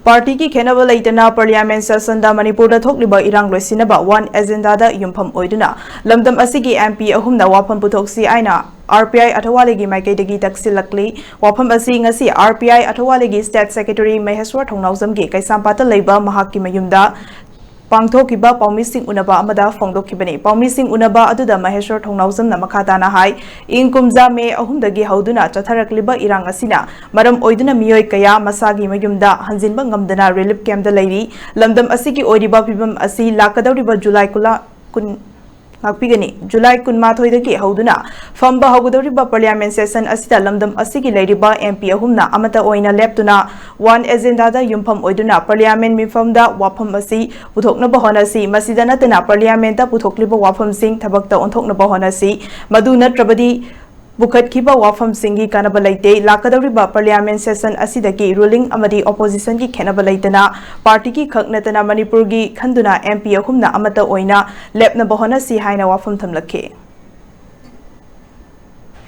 Party ki khenaba leitana Parliament session da Manipur da thokliba irang loisinaba one agenda da yumpham oiduna lamdam asigi MP ahumna wapham puthokshi aina RPI athawalegi maikedegi takshinlakli wapham asi ngasi RPI athawalegi State Secretary Maheswar Thongnawjamgi kaisampata leiba mahakki mayumda Pangthokiba Paumising Unaba Amada Fongdokibani Paumising Unaba Aduda Maheshwar Thongnawjam Namakhatana Hai In Kumza Me Ahumdagi Hauduna Chatharakliba Irang Asina Maram Oiduna Miyoi Kaya Masagi Mayumda Hanjinba Ngamdana Relief Camp da Leiri Lamdam Asigi Oidiba Pibam Asi Lakadawriba July Kun July Kunmathoidagi Hauduna Famba Hagodoriba Parliament session Asita Lamdam Asigi Leiriba MP Ahumna Amata Oina Leptuna one agenda da yumpham oiduna Parliament mifam da wapham asi puthoknaba honasi masida natana Parliament da puthokliba wapham sing thabakta onthoknaba honasi madu natrabadi bukhatkiba wapham singi kanaba laite lakadawriba Parliament session asidagi ruling amadi opposition ki khenaba laitana party ki khaknatana Manipur gi khanduna MP ahumna amata oina lepnaba honasi haina wapham thamlakhe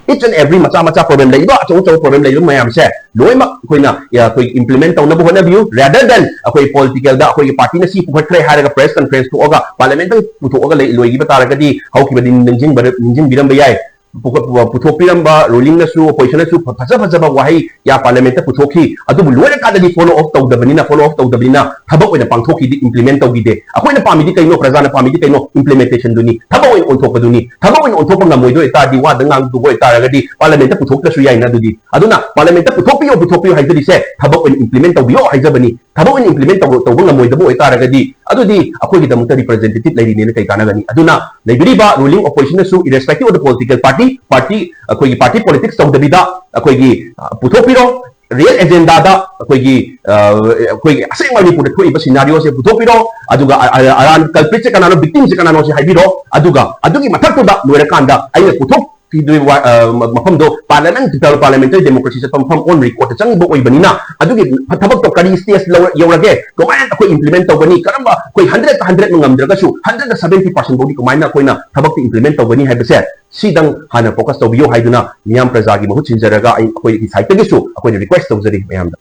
each and every macha problem lai ba chong problem lai mayam se loima koina ya koi implement tauna bo na view rather than akoi political da akoi party na si pukhat kre haraga press conference to oga parliament putu oga lai loigi ba taraga di hau ki badin ninjing biram ba yai puthokpiram ba ruling na su opposition na su phaja ba wahi ya parliament puthokhi adu loina ka da follow up tawdabina thabak oina pangthoki di implement tawgi de akoi na pamidi kaino prajana pamidi kaino implementation duni thabak oina onthok duni thabak oina onthok ngam moido eta di wa dangang du goi taraga di parliament puthok na su yai na dudi aduna parliament puthokpiyo haidri se thabak oina implement tawbiyo haijabani thabak oina implement tawbo ngam moido bo taraga di adudi akoi gi damuta representative lai ni kai kanagani aduna leibiriba ruling opposition na su irrespective of the political party party politics of the bida akoigi puthopiro real agenda da akoigi asing Manipur thoi ba scenario se puthopiro aduga aran culprit se kanano victim se kanano se haibiro adugi mathak to da loira kanda ai puthok mafam do parliamentary democracy se pamfam on record chang bo oi banina adugi thabak to kari stage yorage comment akoi implement to bani karamba koi 100 ngamdraga su 170% bodi komaina koina thabak implement to bani haibase sidang hana focus to biyo haiduna miyam prajagi mahut sinjaraga ai akoi site gi su akoi request to jari mayam